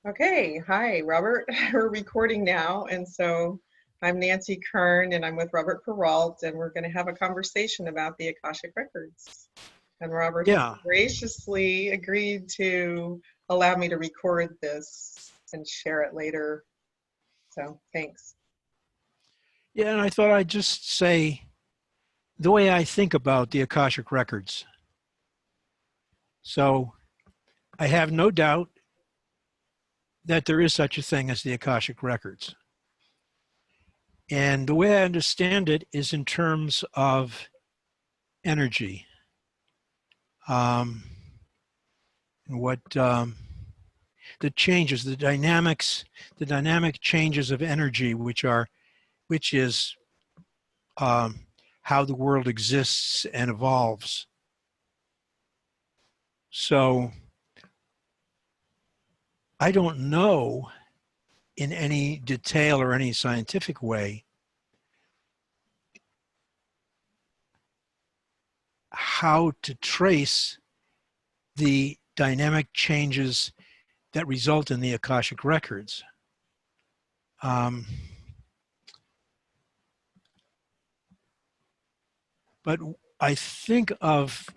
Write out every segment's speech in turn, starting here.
Okay, hi, Robert. We're recording now, and so I'm Nancy Kern, and I'm with Robert Perrault, and we're going to have a conversation about the Akashic Records. And Robert has Yeah, graciously agreed to allow me to record this and share it later. So thanks. yeah, and I thought I'd just say the way I think about the Akashic Records. So I have no doubt that there is such a thing as the Akashic Records. And the way I understand it is in terms of energy. Um, what the changes, the dynamic changes of energy, which is um, how the world exists and evolves. So I don't know in any detail or any scientific way how to trace the dynamic changes that result in the Akashic records. Um, but I think of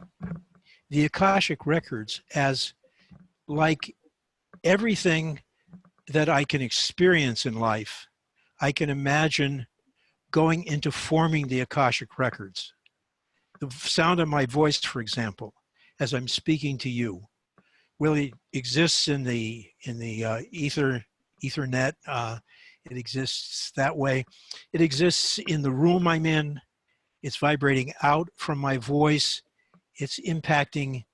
the Akashic records as like everything that I can experience in life. I can imagine going into forming the Akashic records. The sound of my voice, for example, as I'm speaking to you, really exists in the Ethernet. It exists that way. It exists in the room I'm in. It's vibrating out from my voice. It's impacting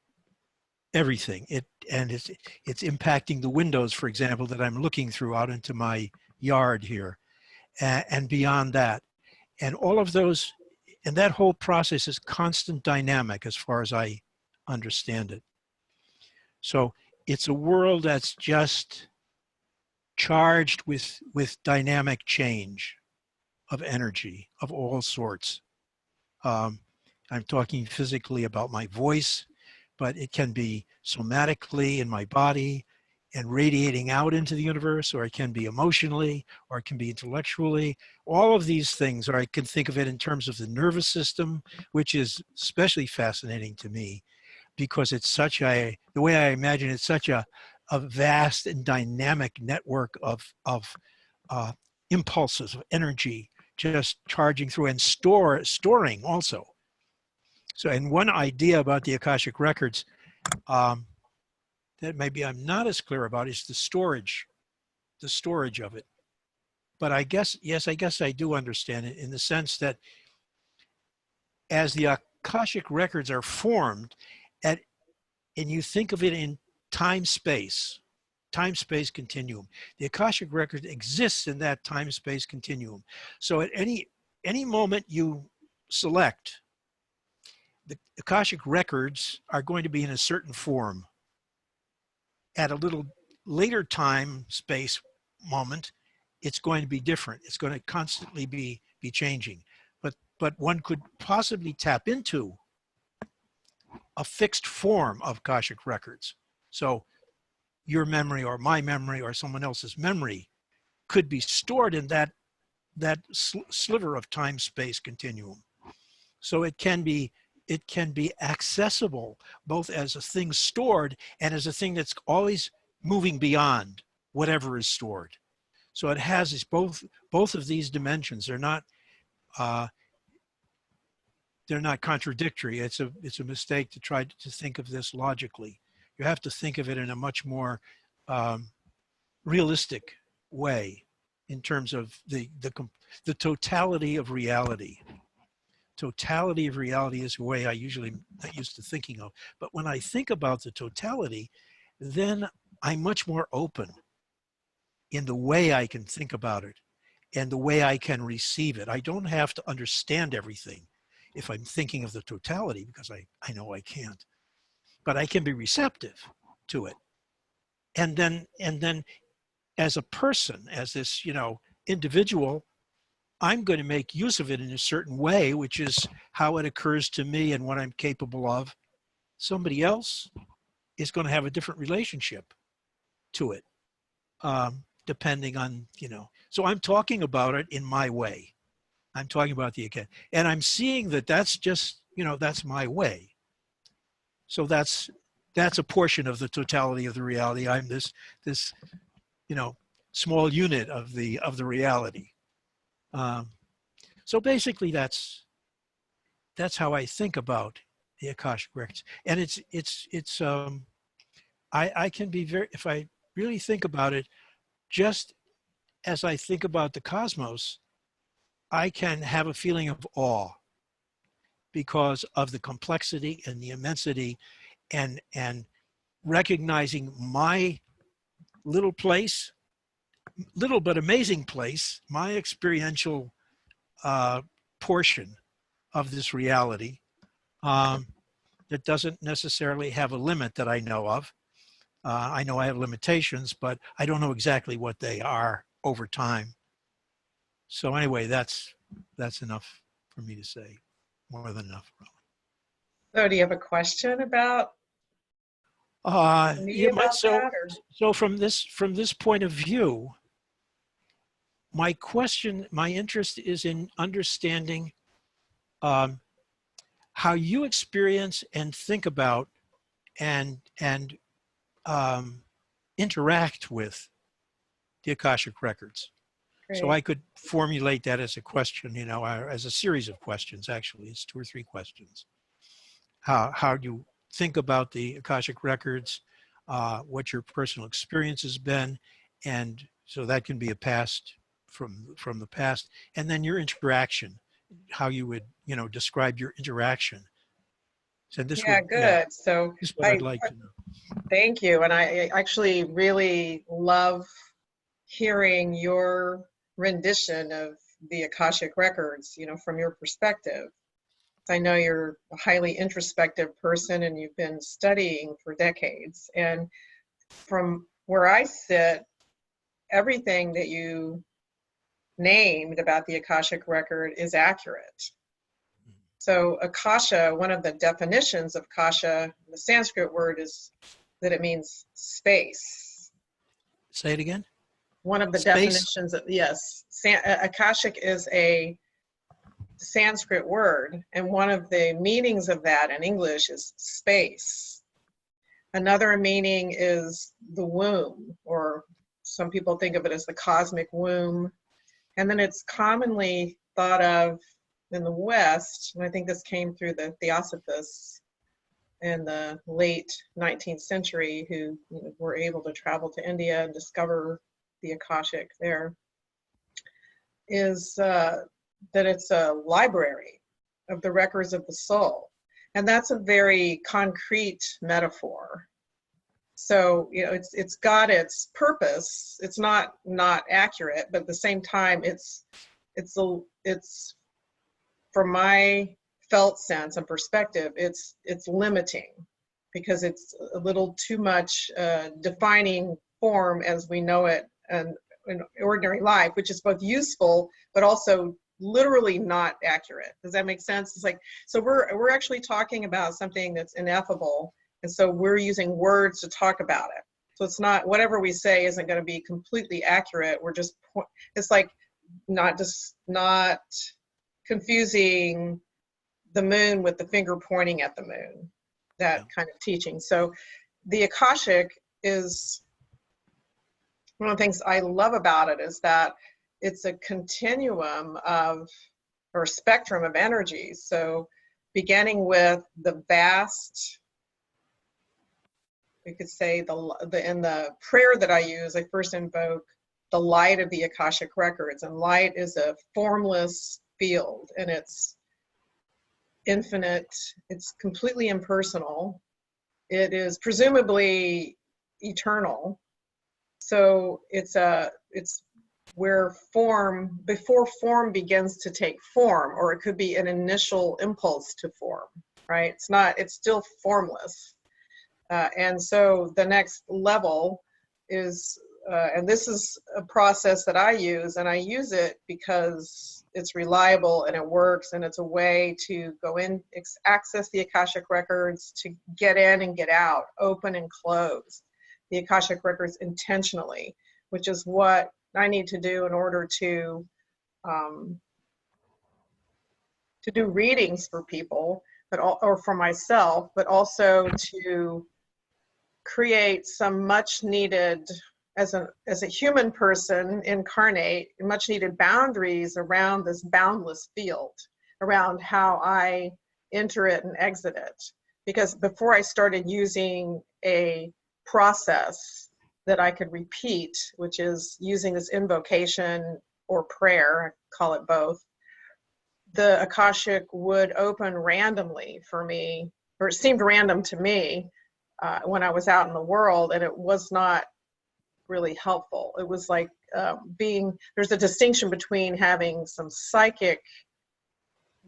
everything. It's impacting the windows, for example, that I'm looking through out into my yard here, and beyond that, and all of those, and that whole process is constant dynamic as far as I understand it. So it's a world that's just charged with dynamic change of energy of all sorts. Um, I'm talking physically about my voice, but it can be somatically in my body and radiating out into the universe, or it can be emotionally, or it can be intellectually. All of these things, or I can think of it in terms of the nervous system, which is especially fascinating to me because it's such the way I imagine it's such a vast and dynamic network of impulses of energy just charging through and storing also. So, and one idea about the Akashic records um, that maybe I'm not as clear about is the storage of it. But I guess, yes, I guess I do understand it in the sense that as the Akashic records are formed, at and you think of it in time space continuum. The Akashic record exists in that time space continuum. So at any moment you select, the Akashic records are going to be in a certain form. At a little later time space moment, it's going to be different. It's going to constantly be changing. But one could possibly tap into a fixed form of Akashic records. So your memory or my memory or someone else's memory could be stored in that sliver of time space continuum. So it can be accessible both as a thing stored and as a thing that's always moving beyond whatever is stored. So it has this both of these dimensions. Uh, they're not contradictory. It's a mistake to try to think of this logically. You have to think of it in a much more um, realistic way in terms of the totality of reality. Totality of reality is the way I usually not used to thinking of. But when I think about the totality, then I'm much more open in the way I can think about it and the way I can receive it. I don't have to understand everything if I'm thinking of the totality because I know I can't. But I can be receptive to it. And then as a person, as this, individual, I'm going to make use of it in a certain way, which is how it occurs to me and what I'm capable of. Somebody else is going to have a different relationship to it. depending on, so I'm talking about it in my way. I'm talking about the account, and I'm seeing that that's just, that's my way. So that's a portion of the totality of the reality. I'm this small unit of the reality. Um, so basically, that's how I think about the Akashic records, and I can be very, if I really think about it, just as I think about the cosmos, I can have a feeling of awe because of the complexity and the immensity, and recognizing my little place, little but amazing place, my experiential portion of this reality, that doesn't necessarily have a limit that I know of. I know I have limitations, but I don't know exactly what they are over time. So anyway, that's enough for me to say. More than enough, probably. So do you have a question about me Yeah, about so that, or? from this point of view, my interest is in understanding um, how you experience and think about and interact with the Akashic records. So Great. I could formulate that as a question, or as a series of questions. Actually, it's 2 or 3 questions. How do you think about the Akashic records? What your personal experience has been, and so that can be a past from the past, and then your interaction, how you would describe your interaction. So this Yeah, would, yeah, good. So this is what I I'd like to know. thank you. And I actually really love hearing your rendition of the Akashic records, from your perspective. I know you're a highly introspective person and you've been studying for decades. And from where I sit, everything that you named about the Akashic record is accurate. So Akasha, one of the definitions of Akasha, the Sanskrit word is that it means space. Say it again. One of the Space. definitions of, yes, Akashic is a Sanskrit word, and one of the meanings of that in English is space. Another meaning is the womb, or some people think of it as the cosmic womb. And then it's commonly thought of in the West, and I think this came through the Theosophists in the late 19th century, who were able to travel to India and discover the Akashic there, is that it's a library of the records of the soul. And that's a very concrete metaphor. So, it's got its purpose. It's not accurate, but at the same time, it's from my felt sense and perspective, it's limiting, because it's a little too much defining form as we know it and in ordinary life, which is both useful but also literally not accurate. Does that make sense? It's like, so we're actually talking about something that's ineffable, and so we're using words to talk about it. So it's not, whatever we say isn't going to be completely accurate. We're just, it's like not confusing the moon with the finger pointing at the moon, that kind of teaching. So the Akashic is, one of the things I love about it is that it's a continuum of, or spectrum of energies. So beginning with the vast, we could say in the prayer that I use, I first invoke the light of the Akashic records, and light is a formless field, and it's infinite, it's completely impersonal, it is presumably eternal. So it's where form, before form begins to take form, or it could be an initial impulse to form, right? It's still formless. And so the next level is, and this is a process that I use, and I use it because it's reliable and it works, and it's a way to go in, access the Akashic records, to get in and get out, open and close the Akashic records intentionally. which is what I need to do in order um, to do readings for people, or for myself, but also to create some much needed, as a human person incarnate, much needed boundaries around this boundless field, around how I enter it and exit it. Because before I started using a process that I could repeat, which is using this invocation or prayer, I call it both, the Akashic would open randomly for me, or it seemed random to me when I was out in the world, and it was not really helpful. It was like there's a distinction between having some psychic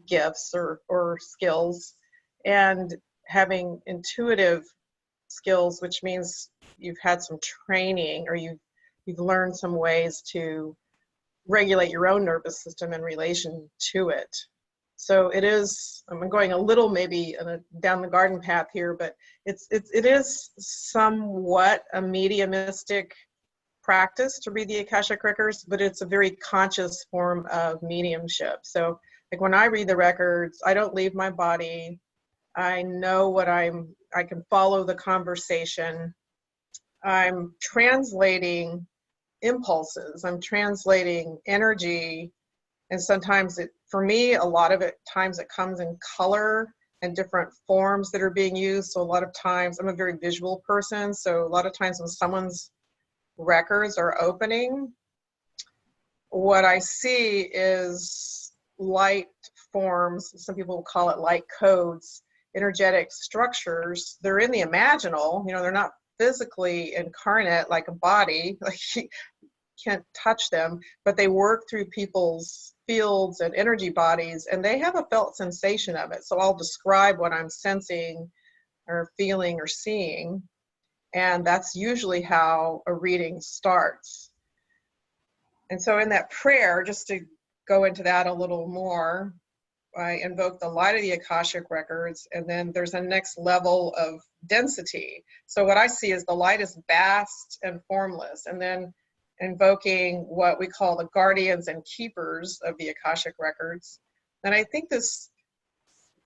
gifts or skills and having intuitive skills, which means you've had some training, or you've learned some ways to regulate your own nervous system in relation to it. So it is, I'm going a little maybe down the garden path here, but it is somewhat a mediumistic practice to read the Akashic Records, but it's a very conscious form of mediumship. So like when I read the records, I don't leave my body. I know what I can follow the conversation. I'm translating impulses. I'm translating energy. And sometimes for me, a lot of it times it comes in color and different forms that are being used. So a lot of times, I'm a very visual person. So a lot of times when someone's records are opening, what I see is light forms. Some people call it light codes, energetic structures. They're in the imaginal, they're not physically incarnate like a body, like you can't touch them, but they work through people's fields and energy bodies, and they have a felt sensation of it. So I'll describe what I'm sensing or feeling or seeing, and that's usually how a reading starts. And so in that prayer, just to go into that a little more, I invoke the light of the Akashic Records, and then there's a next level of density. So what I see is the light is vast and formless, and then invoking what we call the guardians and keepers of the Akashic Records. And I think this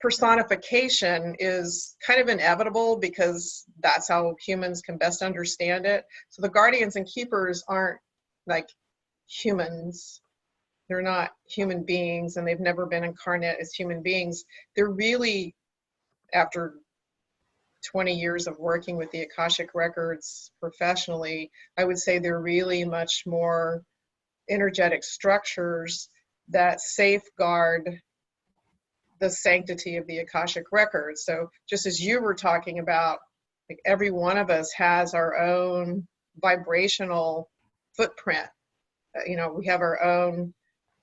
personification is kind of inevitable because that's how humans can best understand it. So the guardians and keepers aren't like humans. They're not human beings, and they've never been incarnate as human beings. They're really, after 20 years of working with the Akashic Records professionally, I would say they're really much more energetic structures that safeguard the sanctity of the Akashic Records. So just as you were talking about, like every one of us has our own vibrational footprint. We have our own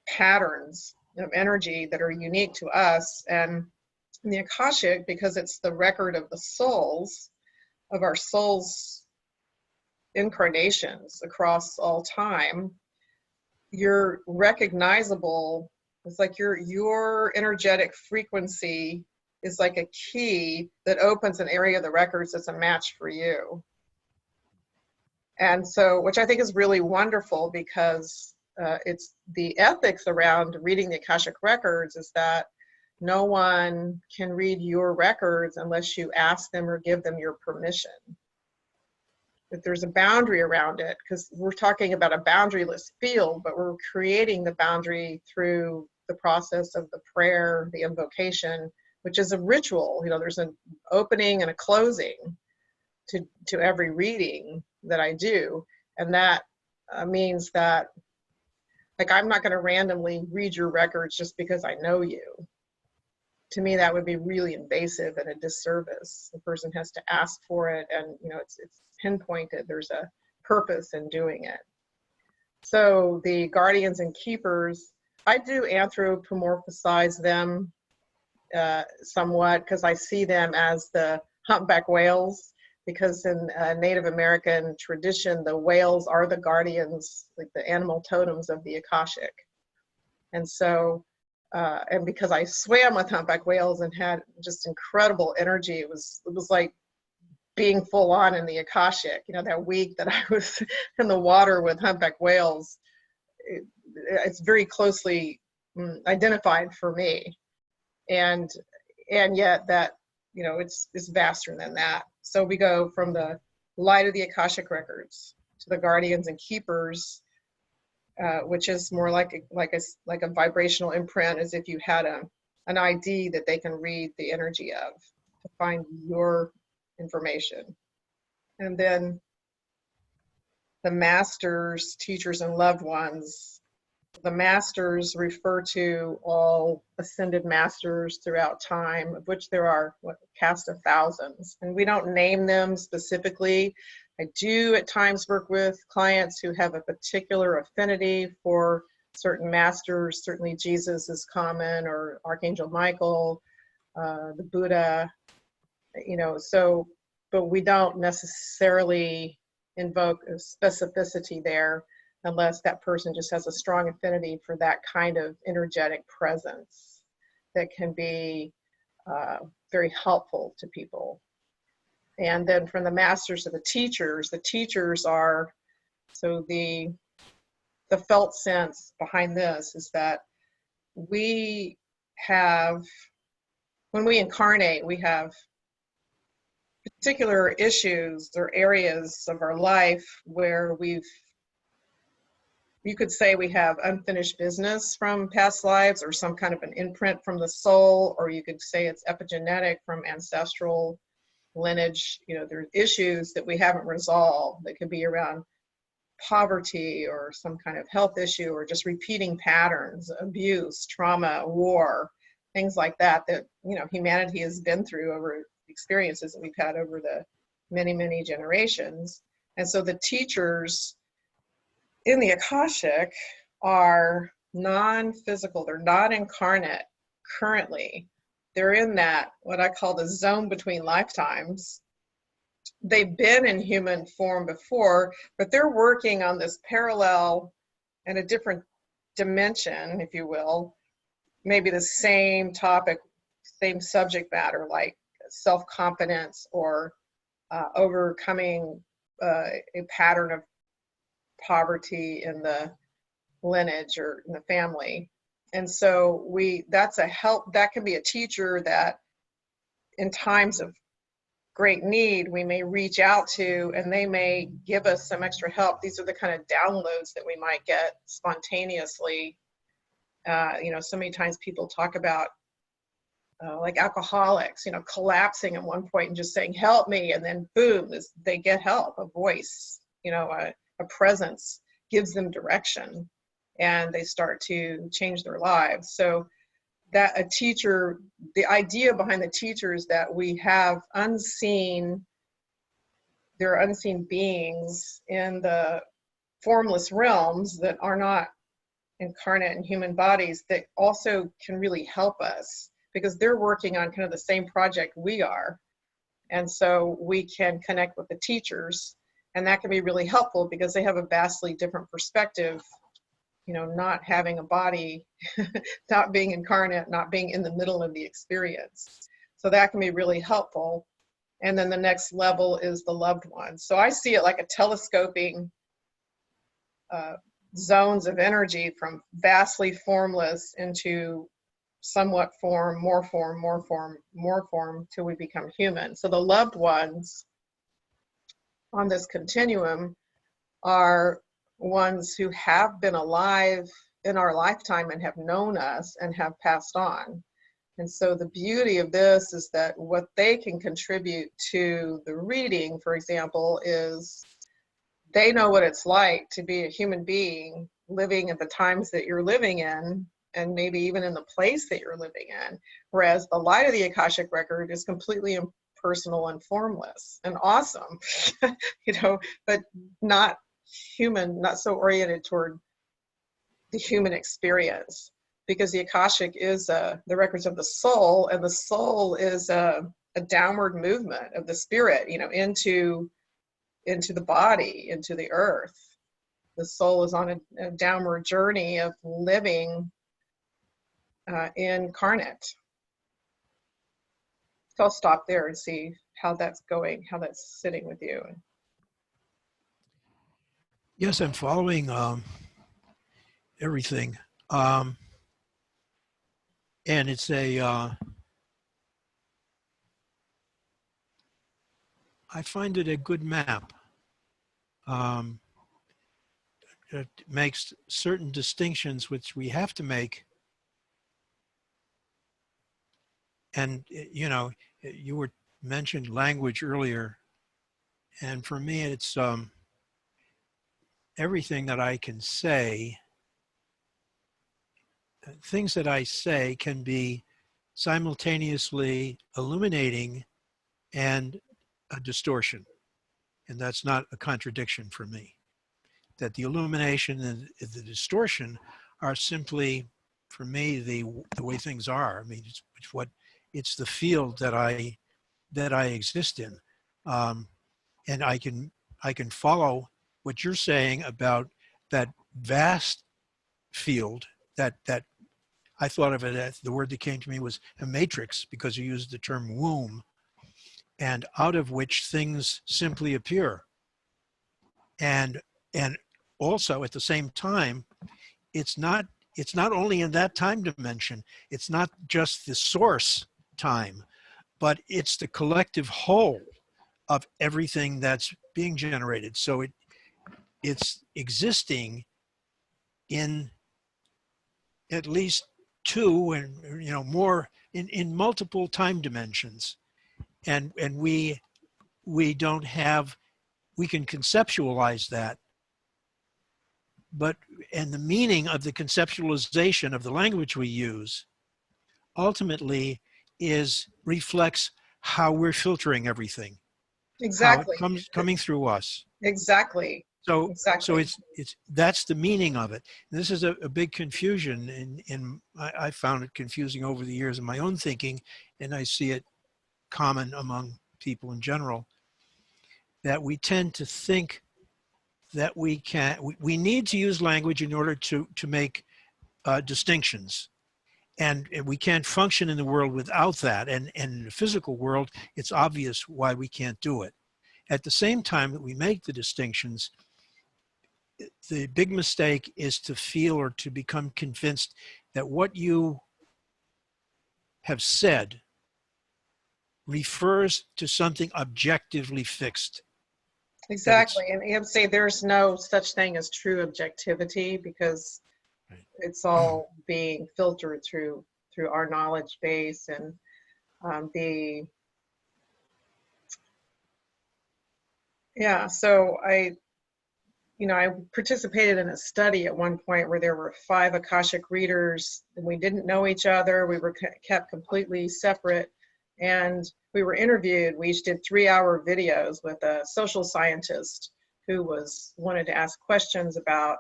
patterns of energy that are unique to us. And in the Akashic, because it's the record of the souls, of our souls' incarnations across all time, you're recognizable. It's like your energetic frequency is like a key that opens an area of the records that's a match for you. And so, which I think is really wonderful, because it's the ethics around reading the Akashic Records is that no one can read your records unless you ask them or give them your permission. That there's a boundary around it, because we're talking about a boundaryless field, but we're creating the boundary through the process of the prayer, the invocation, which is a ritual. There's an opening and a closing to every reading that I do. And that means that, like, I'm not going to randomly read your records just because I know you. To me, that would be really invasive and a disservice. The person has to ask for it, and it's pinpointed. There's a purpose in doing it. So the guardians and keepers, I do anthropomorphize them somewhat, because I see them as the humpback whales, because in Native American tradition, the whales are the guardians, like the animal totems of the Akashic. And so, and because I swam with humpback whales and had just incredible energy, it was like being full on in the Akashic. You know, that week that I was in the water with humpback whales, it's very closely identified for me. And yet that, you know, it's vaster than that. So we go from the light of the Akashic Records to the guardians and keepers, which is more like a vibrational imprint, as if you had an ID that they can read the energy of to find your information. And then the masters, teachers, and loved ones. The masters refer to all ascended masters throughout time, of which there are a cast of thousands. And we don't name them specifically. I do at times work with clients who have a particular affinity for certain masters. Certainly Jesus is common, or Archangel Michael, the Buddha, you know, so, but we don't necessarily invoke a specificity there unless that person just has a strong affinity for that kind of energetic presence that can be very helpful to people. And then from the masters to the teachers are, so the felt sense behind this is that we have, when we incarnate, we have particular issues or areas of our life where you could say we have unfinished business from past lives, or some kind of an imprint from the soul, or you could say it's epigenetic from ancestral lineage. You know, there are issues that we haven't resolved that could be around poverty or some kind of health issue, or just repeating patterns, abuse, trauma, war, things like that, that, you know, humanity has been through over experiences that we've had over the many generations. And so the teachers in the Akashic are non-physical, they're not incarnate currently. They're in that, what I call the zone between lifetimes. They've been in human form before, but they're working on this parallel and a different dimension, if you will, maybe the same topic, same subject matter, like self-confidence, or overcoming a pattern of poverty in the lineage or in the family. And so that's a help, that can be a teacher that in times of great need we may reach out to, and they may give us some extra help. These are the kind of downloads that we might get spontaneously. You know, so many times people talk about like alcoholics, you know, collapsing at one point and just saying, help me, and then boom, they get help. A voice, you know, a presence gives them direction, and they start to change their lives. So that a teacher, the idea behind the teacher is that we have there are unseen beings in the formless realms that are not incarnate in human bodies that also can really help us, because they're working on kind of the same project we are. And so we can connect with the teachers, and that can be really helpful because they have a vastly different perspective, you know, not having a body, not being incarnate, not being in the middle of the experience. So that can be really helpful. And then the next level is the loved ones. So I see it like a telescoping zones of energy from vastly formless into somewhat form, more form, more form, more form, till we become human. So the loved ones on this continuum are ones who have been alive in our lifetime and have known us and have passed on. And so the beauty of this is that what they can contribute to the reading, for example, is they know what it's like to be a human being living at the times that you're living in, and maybe even in the place that you're living in. Whereas the light of the Akashic Record is completely impersonal and formless and awesome, you know, but not human, not so oriented toward the human experience, because the Akashic is the records of the soul, and the soul is a downward movement of the spirit, you know, into the body, into the earth. The soul is on a downward journey of living incarnate. So I'll stop there and see how that's going, how that's sitting with you. Yes, I'm following everything. And it's I find it a good map. It makes certain distinctions which we have to make. And, you know, you were mentioned language earlier. And for me, it's everything that I can say, things that I say can be simultaneously illuminating and a distortion. And that's not a contradiction for me. That the illumination and the distortion are simply, for me, the way things are. I mean, it's the field that I exist in, and I can follow what you're saying about that vast field. That I thought of it as, the word that came to me was a matrix, because you used the term womb, and out of which things simply appear. And also at the same time, it's not only in that time dimension, it's not just the source time, but it's the collective whole of everything that's being generated. So it's existing in at least two, and more, in multiple time dimensions. And we don't have, we can conceptualize that, and the meaning of the conceptualization of the language we use ultimately reflects how we're filtering everything, how it Exactly. coming through us. Exactly. So Exactly. it's that's the meaning of it. And this is a big confusion, and I found it confusing over the years in my own thinking, and I see it common among people in general, that we tend to think that we need to use language in order to make distinctions. And we can't function in the world without that. And in the physical world, it's obvious why we can't do it. At the same time that we make the distinctions, the big mistake is to feel or to become convinced that what you have said refers to something objectively fixed. Exactly. And you have to say there's no such thing as true objectivity, because Right. it's all being filtered through our knowledge base, and so I participated in a study at one point where there were 5 Akashic readers, and we didn't know each other. We were kept completely separate, and we were interviewed. We each did 3-hour videos with a social scientist who wanted to ask questions about,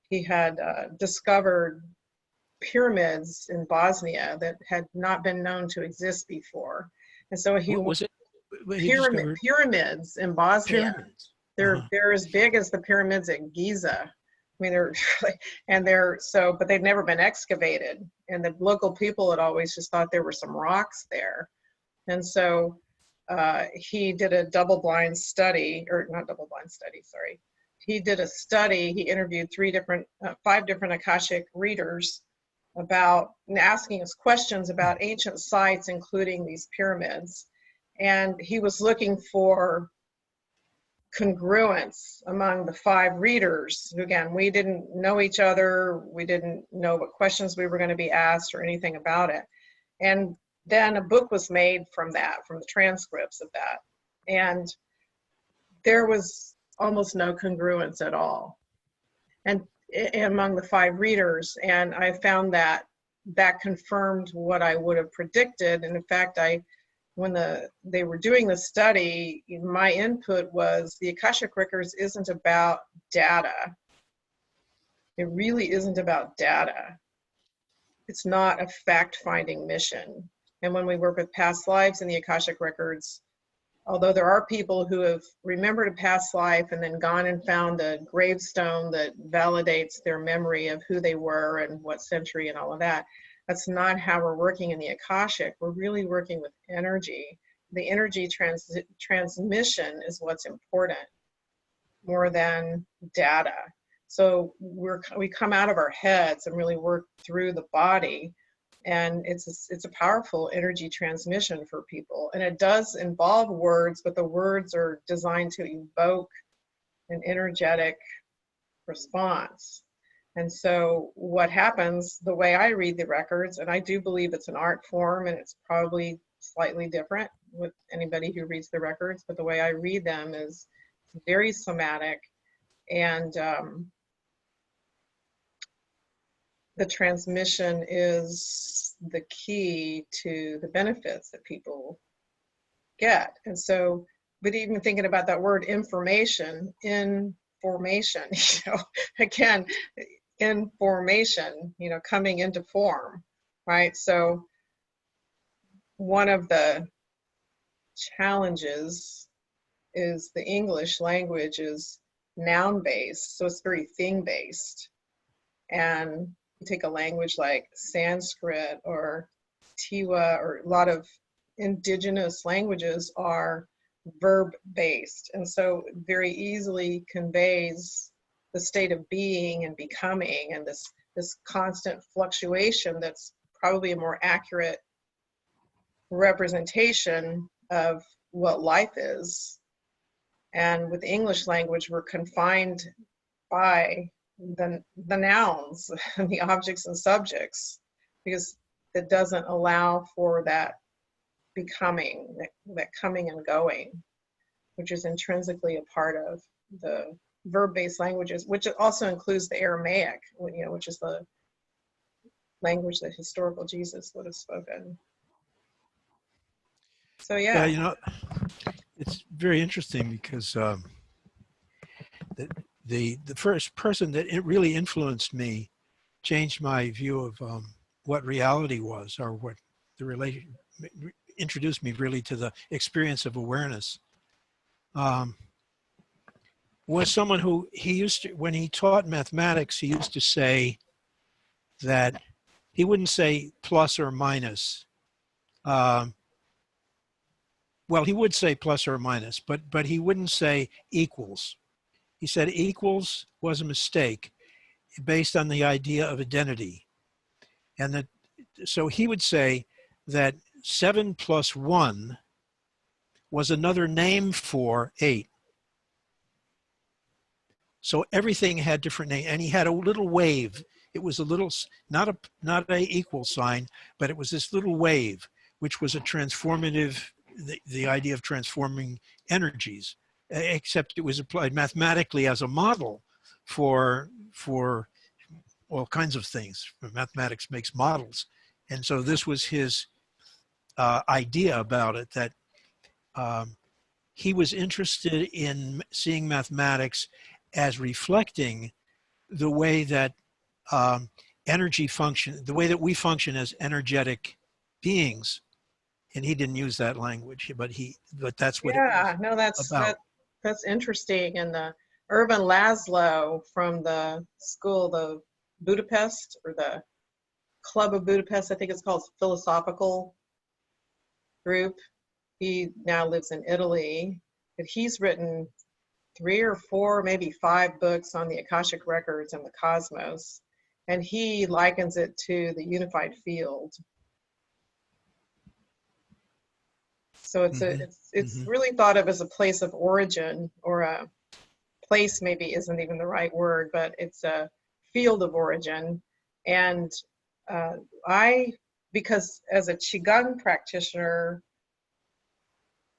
he had discovered pyramids in Bosnia that had not been known to exist before. And so What was it? He discovered pyramids in Bosnia. pyramids. They're as big as the pyramids at Giza. I mean, but they'd never been excavated. And the local people had always just thought there were some rocks there. And so he did a double-blind study, or not double-blind study, sorry. He did a study. He interviewed 5 different Akashic readers asking us questions about ancient sites, including these pyramids. And he was looking for congruence among the 5 readers. Again, we didn't know each other. We didn't know what questions we were going to be asked or anything about it. And then a book was made from the transcripts of that. And there was almost no congruence at all, and among the 5 readers. And I found that confirmed what I would have predicted. And in fact, when they were doing the study, my input was, the Akashic Records isn't about data. It really isn't about data. It's not a fact-finding mission. And when we work with past lives in the Akashic Records, although there are people who have remembered a past life and then gone and found a gravestone that validates their memory of who they were and what century and all of that, That's not how we're working in the Akashic. We're really working with energy. The energy transmission is what's important more than data. So we come out of our heads and really work through the body, and it's a powerful energy transmission for people. And it does involve words, but the words are designed to evoke an energetic response. And so what happens, the way I read the records, and I do believe it's an art form, and it's probably slightly different with anybody who reads the records, but the way I read them is very somatic, and the transmission is the key to the benefits that people get. And so, but even thinking about that word information, in formation, again, in formation, coming into form, right? So one of the challenges is the English language is noun based, so it's very thing based. And you take a language like Sanskrit or Tiwa, or a lot of indigenous languages are verb based, and so very easily conveys the state of being and becoming, and this constant fluctuation that's probably a more accurate representation of what life is. And with the English language, we're confined by the nouns and the objects and subjects, because it doesn't allow for that becoming, that coming and going, which is intrinsically a part of the verb-based languages, which also includes the Aramaic, which is the language that historical Jesus would have spoken. So yeah. It's very interesting because the first person that it really influenced me, changed my view of what reality was, or what the relation, introduced me really to the experience of awareness, was someone who when he taught mathematics, he used to say that he wouldn't say plus or minus. Well, he would say plus or minus, but he wouldn't say equals. He said equals was a mistake based on the idea of identity. And so he would say that 7 plus 1 was another name for 8. So everything had different names, and he had a little wave. It was a little, not a equal sign, but it was this little wave, which was a transformative, the idea of transforming energies, except it was applied mathematically as a model for all kinds of things. Mathematics makes models. And so this was his idea about it, that he was interested in seeing mathematics as reflecting the way that energy function, the way that we function as energetic beings. And he didn't use that language, but that's what it was about. That's interesting. And the Irvin Laszlo from the school, the Budapest, or the Club of Budapest, I think it's called, philosophical group. He now lives in Italy, but he's written 3 or 4, maybe 5 books on the Akashic Records and the cosmos, and he likens it to the unified field. So it's really thought of as a place of origin, or a place maybe isn't even the right word, but it's a field of origin. And because as a Qigong practitioner,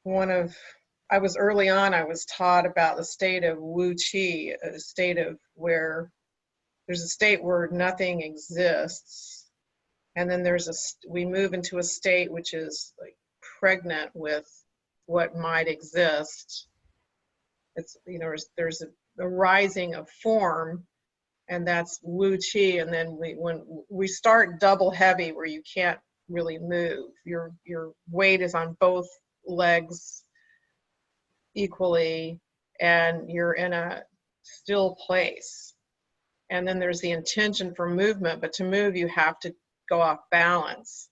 I was early on, I was taught about the state of Wu Qi, a state of where there's a state where nothing exists. And then we move into a state which is like pregnant with what might exist. It's, there's a rising of form, and that's Wu Qi. And then when we start double heavy, where you can't really move, your weight is on both legs equally, and you're in a still place. And then there's the intention for movement, but to move you have to go off balance.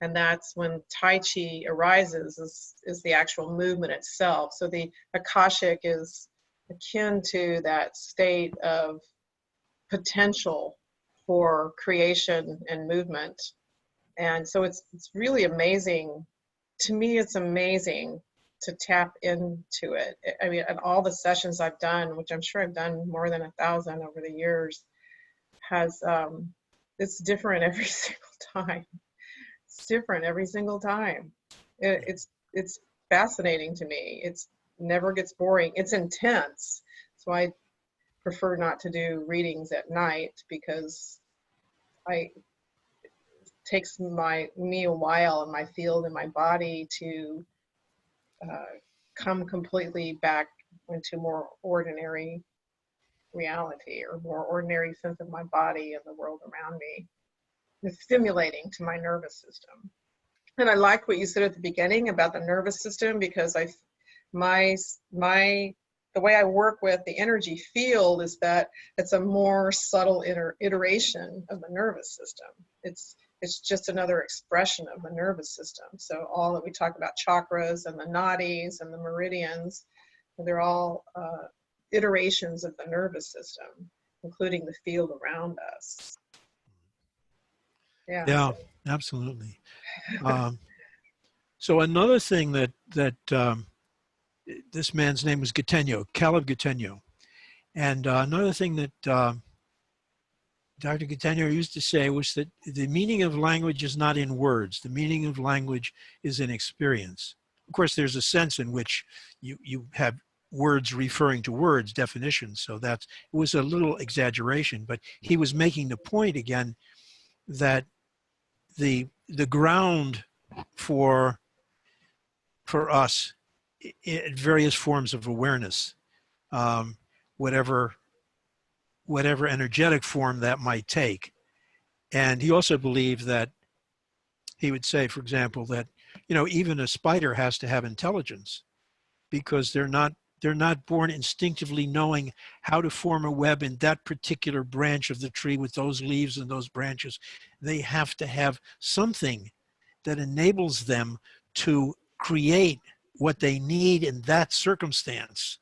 And that's when Tai Chi arises, is the actual movement itself. So the Akashic is akin to that state of potential for creation and movement. And so it's really amazing. To me, it's amazing to tap into it. I mean, and all the sessions I've done, which I'm sure I've done more than 1,000 over the years, has it's different every single time. It's different every single time. It's fascinating to me. It's never gets boring. It's intense. So I prefer not to do readings at night, because it takes me a while in my field and my body to come completely back into more ordinary reality, or more ordinary sense of my body and the world around me. It's stimulating to my nervous system. And I liked what you said at the beginning about the nervous system, because the way I work with the energy field is that it's a more subtle iteration of the nervous system. It's just another expression of the nervous system. So all that we talk about, chakras and the nadis and the meridians, they're all iterations of the nervous system, including the field around us. Yeah. Yeah, absolutely. So another thing that this man's name was Gattegno, Caleb Gattegno, and another thing that Dr. Gattegno used to say was that the meaning of language is not in words. The meaning of language is in experience. Of course, there's a sense in which you have words referring to words, definitions. So it was a little exaggeration, but he was making the point again that the ground for us in various forms of awareness, whatever energetic form that might take. And he also believed that, he would say, for example, that even a spider has to have intelligence, because they're not born instinctively knowing how to form a web in that particular branch of the tree with those leaves and those branches. They have to have something that enables them to create what they need in that circumstance.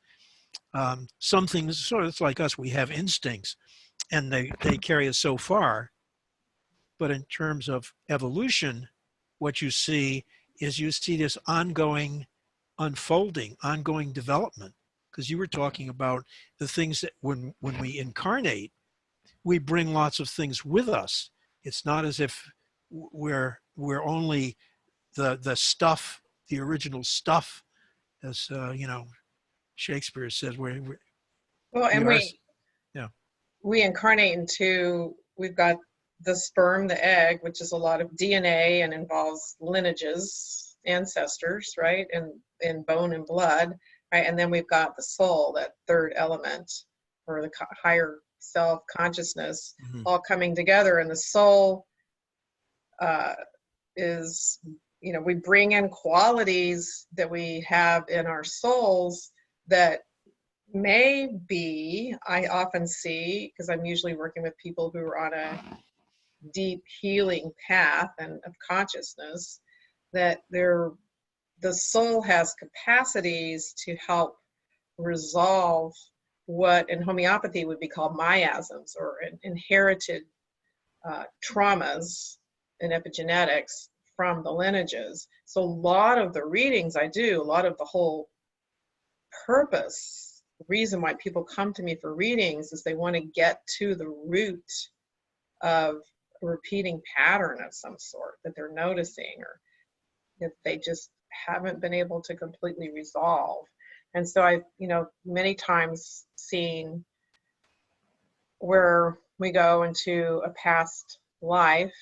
Some things, sort of, it's like us, we have instincts, and they carry us so far. But in terms of evolution, what you see is this ongoing unfolding, ongoing development. Because you were talking about the things that when we incarnate, we bring lots of things with us. It's not as if we're only the stuff, the original stuff, as Shakespeare says, Well, we and are. Yeah. we incarnate into, we've got the sperm, the egg, which is a lot of DNA and involves lineages, ancestors, right? And in bone and blood, right? And then we've got the soul, that third element, or the higher self consciousness, all coming together. And the soul is, we bring in qualities that we have in our souls that maybe, I often see, because I'm usually working with people who are on a deep healing path and of consciousness, that the soul has capacities to help resolve what in homeopathy would be called miasms, or inherited traumas in epigenetics from the lineages. So a lot of the readings I do, a lot of the whole purpose, the reason why people come to me for readings, is they want to get to the root of a repeating pattern of some sort that they're noticing, or that they just haven't been able to completely resolve. And so I've, many times seen where we go into a past life.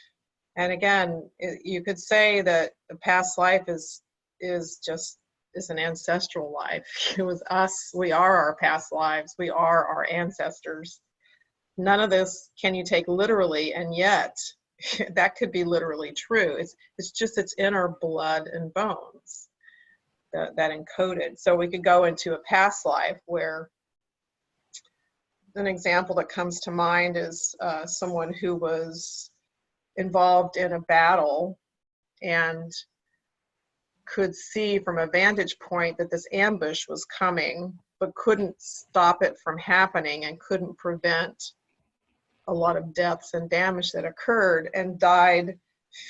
And again, you could say that the past life is an ancestral life. It was us. We are our past lives. We are our ancestors. None of this can you take literally, and yet that could be literally true. It's in our blood and bones, that encoded. So we could go into a past life where, an example that comes to mind is someone who was involved in a battle and could see from a vantage point that this ambush was coming, but couldn't stop it from happening and couldn't prevent a lot of deaths and damage that occurred, and died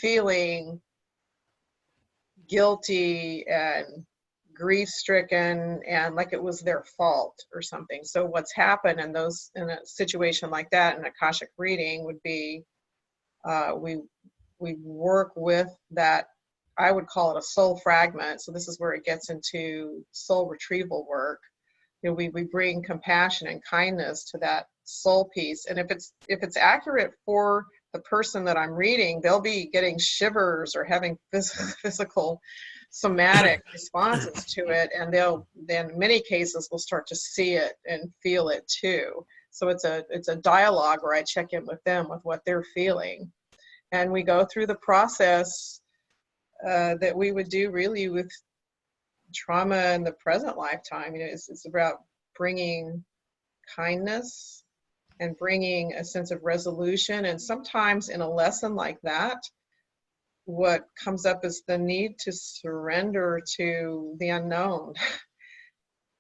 feeling guilty and grief-stricken and like it was their fault or something. So what's happened in a situation like that, in Akashic reading, would be we work with that. I would call it a soul fragment. So this is where it gets into soul retrieval work. You know, we bring compassion and kindness to that soul piece, and if it's accurate for the person that I'm reading, they'll be getting shivers or having physical somatic responses to it, and they'll then in many cases will start to see it and feel it too. So it's a dialogue where I check in with them with what they're feeling, and we go through the process that we would do really with trauma in the present lifetime. You know, it's about bringing kindness and bringing a sense of resolution. And sometimes in a lesson like that, what comes up is the need to surrender to the unknown,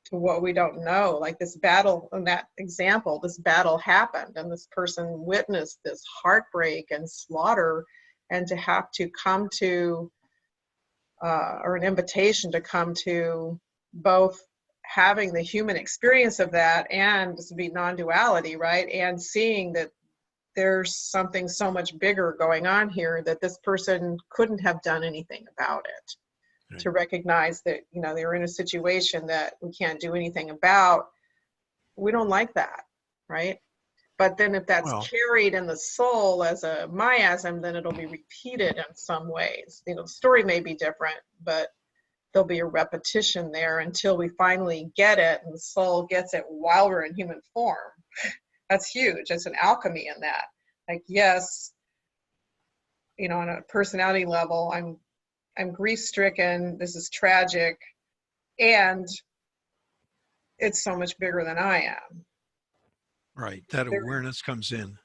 to what we don't know. Like this battle, in that example, this battle happened and this person witnessed this heartbreak and slaughter, and to have to come to or an invitation to come to both having the human experience of that and to be non-duality, right? And seeing that there's something so much bigger going on here that this person couldn't have done anything about it. Right. To recognize that, you know, they're in a situation that we can't do anything about. We don't like that, right? But then if that's carried in the soul as a miasm, then it'll be repeated in some ways. You know, the story may be different, but there'll be a repetition there until we finally get it and the soul gets it while we're in human form. That's huge. It's an alchemy in that. Like, yes, you know, on a personality level, I'm grief-stricken, this is tragic, and it's so much bigger than I am. Right, that awareness comes in.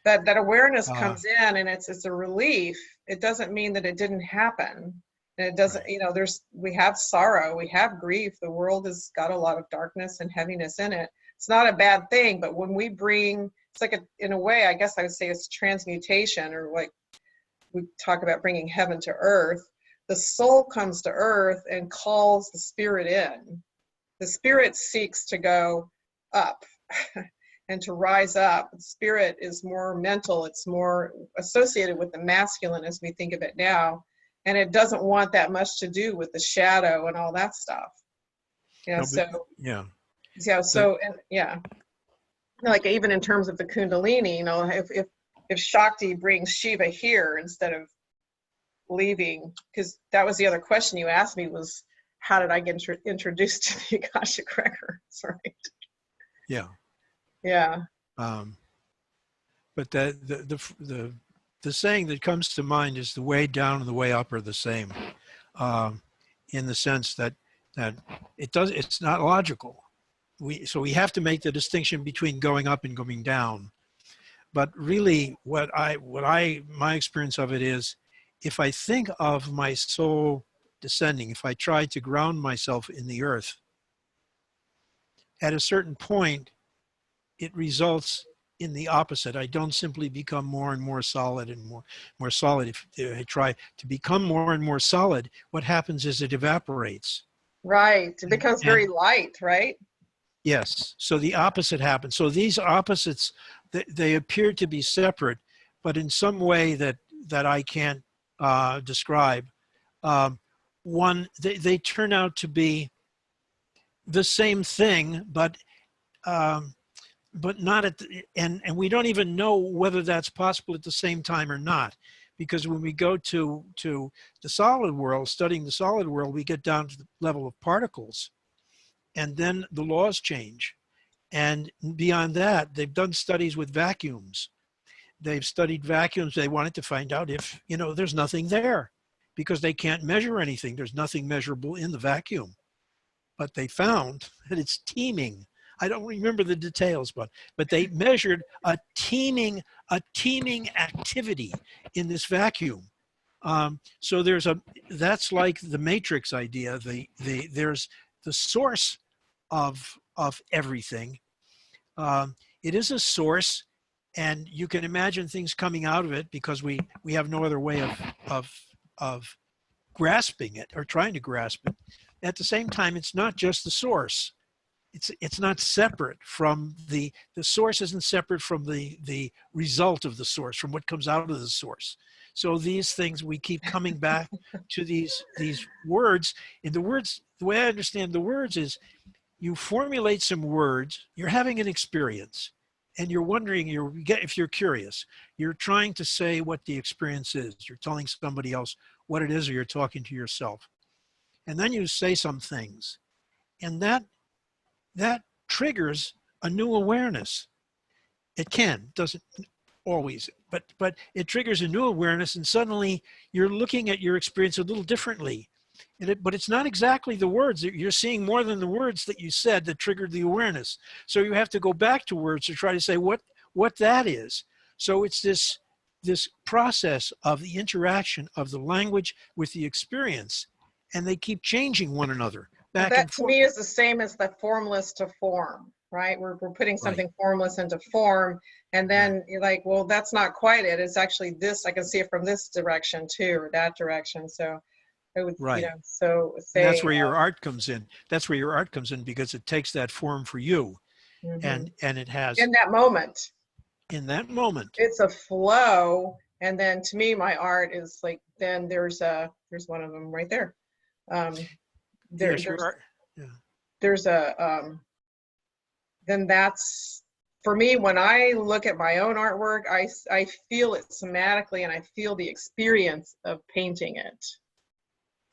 That awareness comes in, and it's a relief. It doesn't mean that it didn't happen. And it doesn't, right. You know, we have sorrow, we have grief. The world has got a lot of darkness and heaviness in it. It's not a bad thing, but when we bring, it's like in a way, I guess I would say it's transmutation, or like we talk about bringing heaven to earth. The soul comes to earth and calls the spirit in. The spirit seeks to go up. And to rise up. Spirit is more mental, it's more associated with the masculine as we think of it now, and it doesn't want that much to do with the shadow and all that stuff. You know, like even in terms of the Kundalini, you know, if Shakti brings Shiva here instead of leaving, because that was the other question you asked me, was how did I get introduced to the Akashic Records, right? Yeah. Yeah. But the saying that comes to mind is the way down and the way up are the same, in the sense that it's not logical. So we have to make the distinction between going up and going down. But really, my experience of it is, if I think of my soul descending, if I try to ground myself in the earth, at a certain point, it results in the opposite. I don't simply become more and more solid and more solid. If I try to become more and more solid, what happens is it evaporates. Right. It becomes very light, right? Yes. So the opposite happens. So these opposites, they appear to be separate, but in some way that I can't describe, they turn out to be the same thing, but not at and we don't even know whether that's possible at the same time or not, because when we go to the solid world, studying the solid world, we get down to the level of particles, and then the laws change. And beyond that, they've done studies with vacuums. They've studied vacuums. They wanted to find out if, you know, there's nothing there, because they can't measure anything. There's nothing measurable in the vacuum, but they found that it's teeming. I don't remember the details, but they measured a teeming activity in this vacuum. So that's like the matrix idea. There's the source of everything. It is a source, and you can imagine things coming out of it because we have no other way of grasping it or trying to grasp it. At the same time, it's not just the source. It's not separate from the source isn't separate from the result of the source, from what comes out of the source. So these things, we keep coming back to these words. And the way I understand the words is, you formulate some words, you're having an experience, and you're wondering, if you're curious, you're trying to say what the experience is. You're telling somebody else what it is, or you're talking to yourself. And then you say some things, and that triggers a new awareness. It doesn't always, but it triggers a new awareness, and suddenly you're looking at your experience a little differently. But it's not exactly the words. You're seeing more than the words that you said that triggered the awareness. So you have to go back to words to try to say what that is. So it's this process of the interaction of the language with the experience, and they keep changing one another back that and to forth. me is the same as the formless to form, right? We're putting something Right. formless into form, and then you're like, well, that's not quite it. It's actually this. I can see it from this direction too, or that direction. So it would, Right. so And that's say, where your art comes in. That's where your art comes in, because it takes that form for you, mhm. and it has In that moment, in that moment. it's a flow. And then to me, my art is like, then there's one of them right there. Yes, your art. Yeah. There's then that's, for me, when I look at my own artwork, I feel it somatically, and I feel the experience of painting it.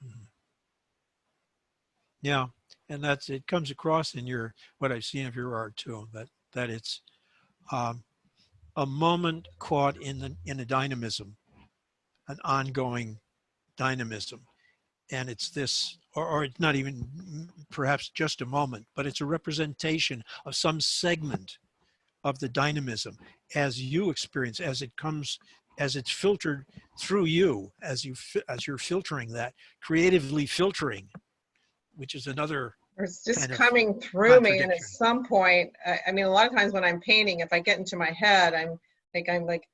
Mhm. Yeah, and it comes across in what I've seen of your art too, that it's um, a moment caught in a dynamism, an ongoing dynamism. And it's this, or it's not even perhaps just a moment, but it's a representation of some segment of the dynamism as you experience, as it's filtered through you, as you're filtering that, creatively filtering, which is another It's just kind of coming through me, and at contradiction. some point, I mean, a lot of times when I'm painting, if I get into my head, I'm like,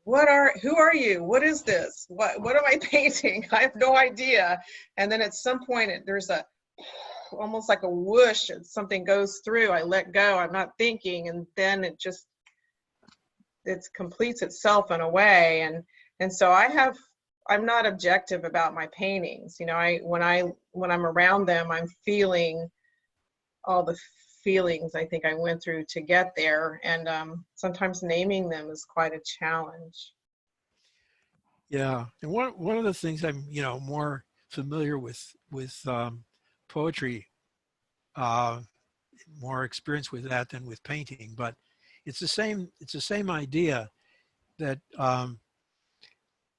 who are you? What is this? What am I painting? I have no idea. And then at some point, there's almost like a whoosh, something goes through, I let go, I'm not thinking, and then it completes itself in a way. And so I'm not objective about my paintings. When I'm around them, I'm feeling all the feelings I think I went through to get there. And sometimes naming them is quite a challenge. Yeah, and one of the things I'm more familiar with poetry, uh, more experience with that than with painting, but it's the same idea that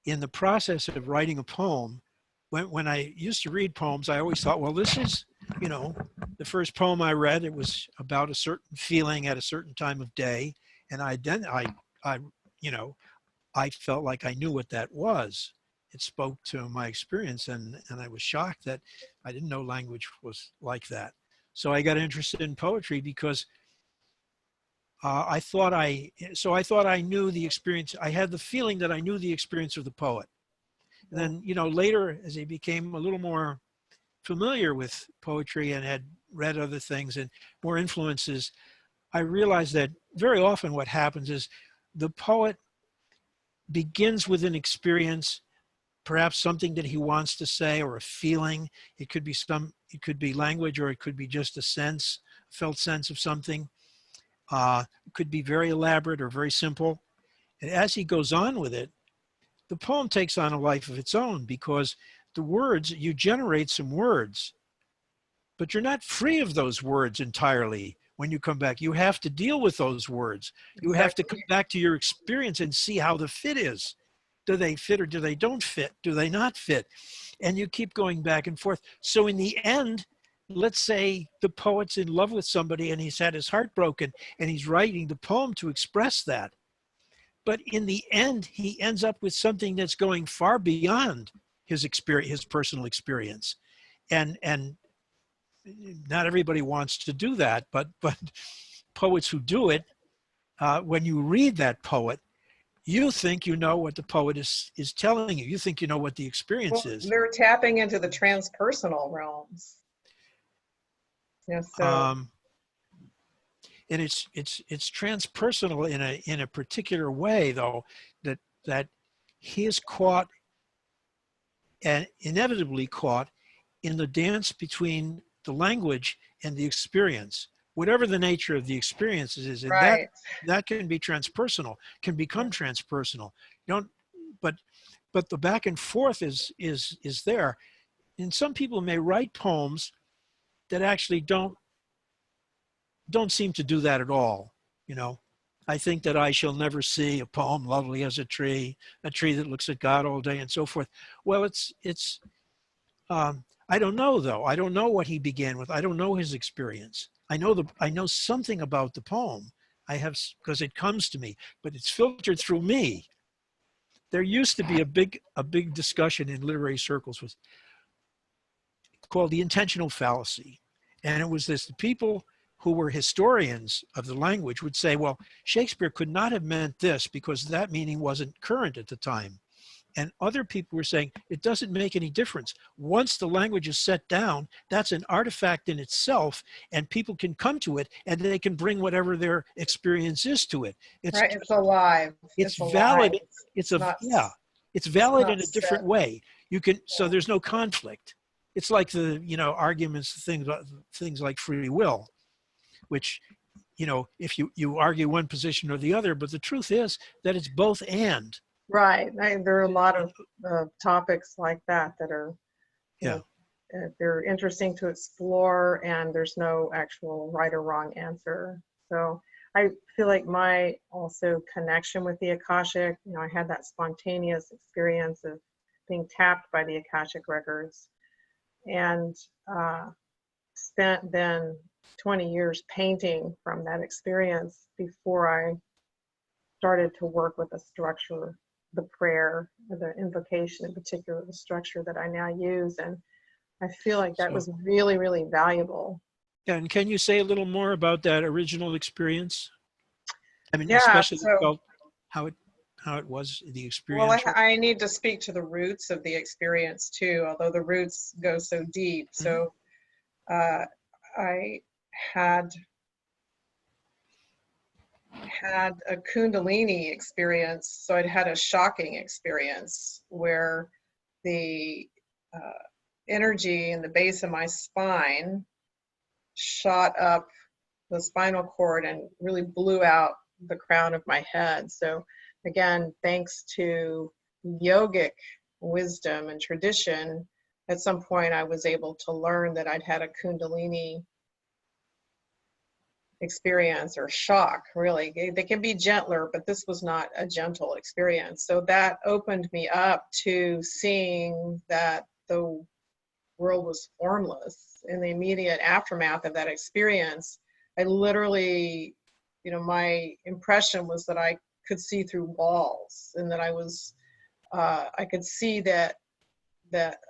in the process of writing a poem, when I used to read poems, I always thought, well, this is, the first poem I read, it was about a certain feeling at a certain time of day, and I you know, I felt like I knew what that was. It spoke to my experience, and I was shocked that I didn't know language was like that. So I got interested in poetry because I thought I knew the experience. I had the feeling that I knew the experience of the poet. And then, later, as I became a little more familiar with poetry and had read other things and more influences, I realized that very often what happens is the poet begins with an experience, perhaps something that he wants to say, or a feeling. It could be language, or it could be just a felt sense of something. It could be very elaborate or very simple. And as he goes on with it, the poem takes on a life of its own, because you generate some words, but you're not free of those words entirely. When you come back, you have to deal with those words. You have to Exactly. come back to your experience and see how the fit is. Do they fit, or do they don't fit? Do they not fit? And you keep going back and forth. So in the end, let's say the poet's in love with somebody and he's had his heart broken and he's writing the poem to express that. But in the end, he ends up with something that's going far beyond his experience, his personal experience. And not everybody wants to do that, but poets who do it, when you read that poet, you think you know what the poet is telling you. You think you know what the experience Well, is. they're tapping into the transpersonal realms. Yeah, so Um, and it's transpersonal in a particular way, though, that he is caught and inevitably caught in the dance between the language and the experience, whatever the nature of the experience is, and right. that can be transpersonal, can become transpersonal. You don't, but the back and forth is there. And some people may write poems that actually don't seem to do that at all. You know, I think that I shall never see a poem lovely as a tree that looks at God all day, and so forth. Well, it's I don't know, though. I don't know what he began with. I don't know his experience. I know something about the poem. I have, because it comes to me, but it's filtered through me. There used to be a big discussion in literary circles was called the intentional fallacy. And it was this: the people who were historians of the language would say, well, Shakespeare could not have meant this because that meaning wasn't current at the time. And other people were saying it doesn't make any difference. Once the language is set down, that's an artifact in itself, and people can come to it and they can bring whatever their experience is to it. It's Right, it's alive. it's It's alive. valid. It's a Not, yeah. It's it's valid not in a different set. way. You can, so there's no conflict. It's like the arguments, things like free will, which if you argue one position or the other, but the truth is that it's both and. Right. There are a lot of topics like that that are, you Yeah. know, they're interesting to explore, and there's no actual right or wrong answer. So I feel like my also connection with the Akashic, I had that spontaneous experience of being tapped by the Akashic Records, and spent then 20 years painting from that experience before I started to work with the structure, the prayer, the invocation in particular, the structure that I now use. And I feel like that So, was really, really valuable. and can you say a little more about that original experience? I mean, Yeah, especially so, about how it was the well, experiential. I need to speak to the roots of the experience too, although the roots go so deep. Mhm. So uh, I had a Kundalini experience. So I'd had a shocking experience where the energy in the base of my spine shot up the spinal cord and really blew out the crown of my head. So again, thanks to yogic wisdom and tradition, at some point I was able to learn that I'd had a Kundalini experience or shock, really. They can be gentler, but this was not a gentle experience. So that opened me up to seeing that the world was formless. In the immediate aftermath of that experience, I literally, my impression was that I could see through walls, and that I could see that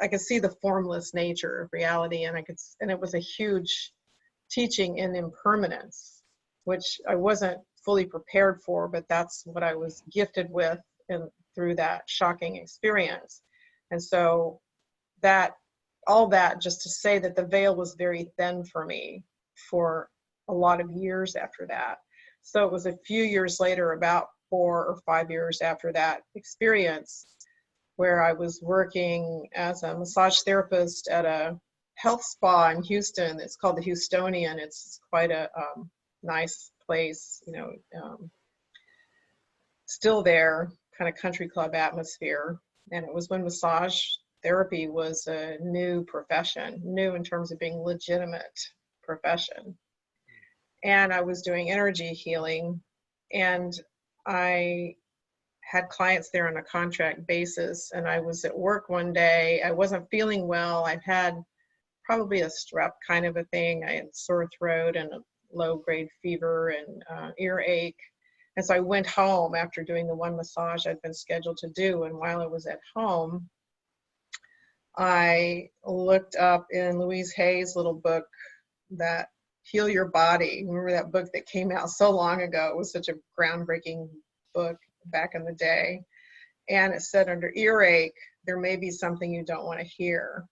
I could see the formless nature of reality, and and it was a huge teaching in impermanence, which I wasn't fully prepared for, but that's what I was gifted with and through that shocking experience. And so all that just to say that the veil was very thin for me for a lot of years after that. So it was a few years later, about 4 or 5 years after that experience, where I was working as a massage therapist at a health spa in Houston. It's called the Houstonian. It's quite a nice place, still there, kind of country club atmosphere. And it was when massage therapy was a new profession, new in terms of being legitimate profession. And I was doing energy healing, and I had clients there on a contract basis. And I was at work one day. I wasn't feeling well. I'd had probably a strep kind of a thing. I had sore throat and a low-grade fever and earache. And so I went home after doing the one massage I'd been scheduled to do. And while I was at home, I looked up in Louise Hay's little book, that Heal Your Body. Remember that book that came out so long ago? It was such a groundbreaking book back in the day. And it said under earache, there may be something you don't want to hear.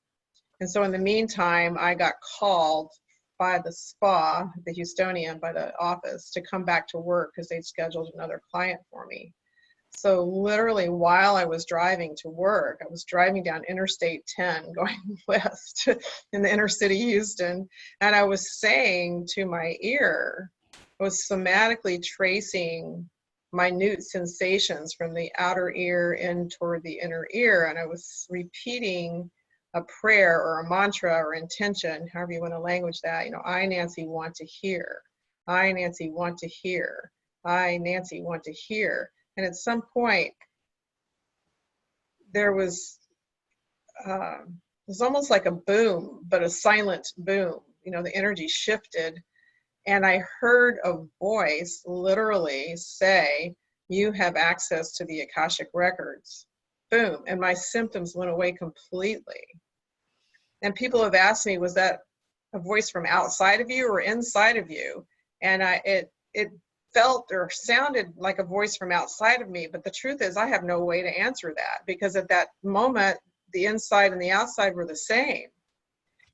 And so in the meantime, I got called by the spa, the Houstonian, by the office, to come back to work because they'd scheduled another client for me. So literally while I was driving to work, I was driving down Interstate 10 going west in the inner city Houston, and I was saying to my ear, I was somatically tracing minute sensations from the outer ear in toward the inner ear, and I was repeating a prayer or a mantra or intention, however you want to language that. You know, I, Nancy, want to hear. I, Nancy, want to hear. I, Nancy, want to hear. And at some point, there was, it was almost like a boom, but a silent boom. You know, the energy shifted. And I heard a voice literally say, you have access to the Akashic Records. Boom. And my symptoms went away completely. And people have asked me, was that a voice from outside of you or inside of you? And it felt or sounded like a voice from outside of me, but the truth is I have no way to answer that, because at that moment the inside and the outside were the same.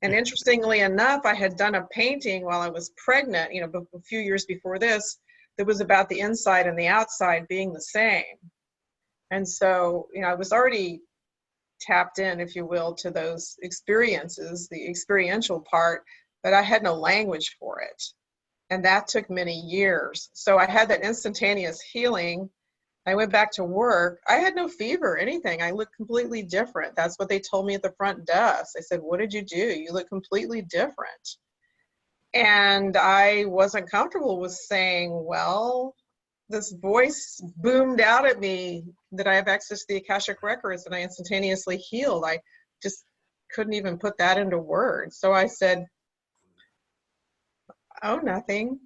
And interestingly enough, I had done a painting while I was pregnant, you know, a few years before this, that was about the inside and the outside being the same. And so, you know, I was already tapped in, if you will, to those experiences, the experiential part, but I had no language for it. And that took many years. So I had that instantaneous healing. I went back to work. I had no fever or anything. I looked completely different. That's what they told me at the front desk. They said, what did you do? You look completely different. And I wasn't comfortable with saying, well, this voice boomed out at me that I have access to the Akashic Records, and I instantaneously healed. I just couldn't even put that into words. So I said, oh, nothing,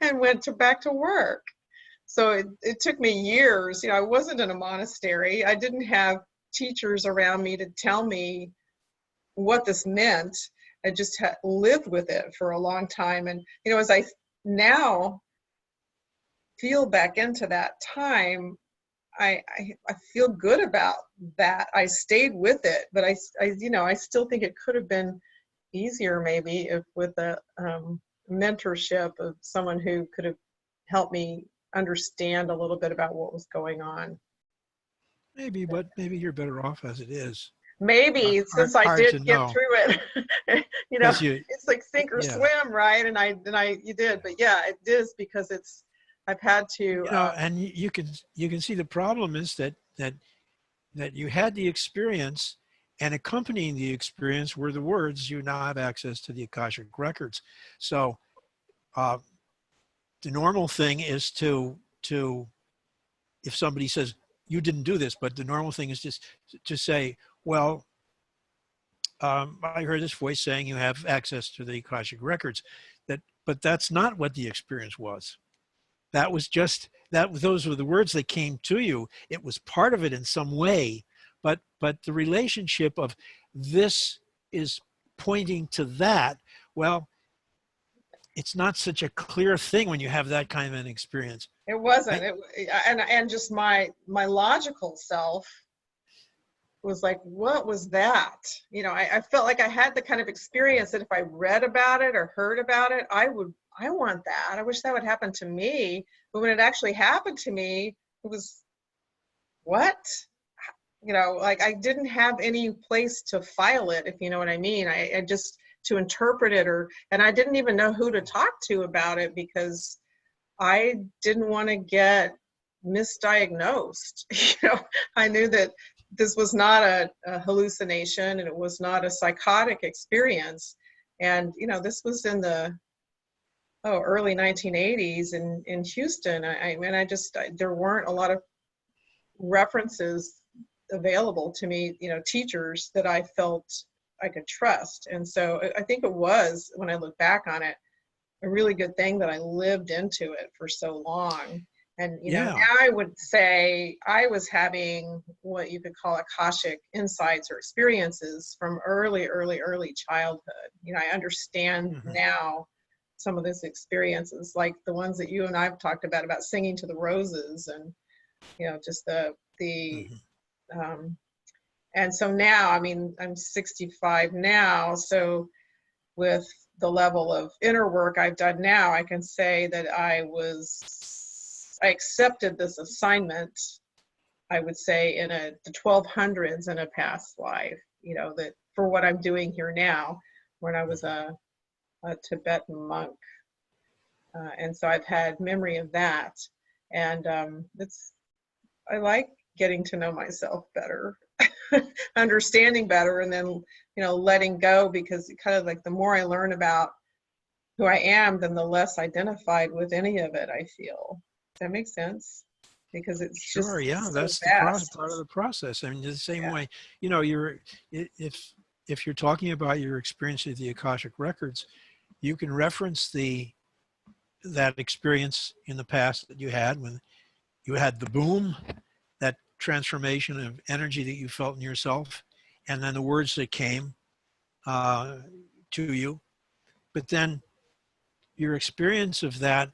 and went back to work. So it took me years. You know, I wasn't in a monastery. I didn't have teachers around me to tell me what this meant. I just lived with it for a long time. And, you know, as I now feel back into that time, I feel good about that. I stayed with it, but I you know, I still think it could have been easier maybe if with a mentorship of someone who could have helped me understand a little bit about what was going on. Maybe, but maybe you're better off as it is. Maybe, since I Hard to did get know. through it. You know, You, it's like sink or yeah. swim, right? And you did, but yeah, it is, because I've had to. You know, and you can see the problem is that you had the experience, and accompanying the experience were the words, you now have access to the Akashic Records. So the normal thing is to if somebody says you didn't do this, but the normal thing is just to say, well, I heard this voice saying you have access to the Akashic Records. But that's not what the experience was. That was just that. Those were the words that came to you. It was part of it in some way, but the relationship of this is pointing to that. Well, it's not such a clear thing when you have that kind of an experience. It wasn't. And just my logical self was like, what was that? You know, I felt like I had the kind of experience that if I read about it or heard about it, I want that. I wish that would happen to me. But when it actually happened to me, it was, what? You know, like I didn't have any place to file it, if you know what I mean. I just, to interpret it, and I didn't even know who to talk to about it, because I didn't want to get misdiagnosed. You know, I knew that this was not a hallucination, and it was not a psychotic experience. And, you know, this was in the early 1980s in Houston. There weren't a lot of references available to me, you know, teachers that I felt could trust. And so I think it was, when I look back on it, a really good thing that I lived into it for so long. And, you know, Yeah. now I would say I was having what you could call Akashic insights or experiences from early childhood. You know, I understand Mm-hmm. now some of those experiences, like the ones that you and I've talked about singing to the roses, and, you know, just um, and so now, I mean, I'm 65 now, so with the level of inner work I've done now, I can say that I accepted this assignment, I would say, in the 1200s in a past life, you know, that for what I'm doing here now, when I was a Tibetan monk. And so I've had memory of that. And I like getting to know myself better, understanding better, and then, you know, letting go, because it kind of like the more I learn about who I am, then the less identified with any of it I feel. Does that make sense? Because it's Sure. just Yeah. so That's the vast. part of the process. I mean, the same Yeah. way, you know, if you're talking about your experience with the Akashic Records, you can reference that experience in the past that you had when you had the boom, that transformation of energy that you felt in yourself, and then the words that came uh, to you. But then your experience of that,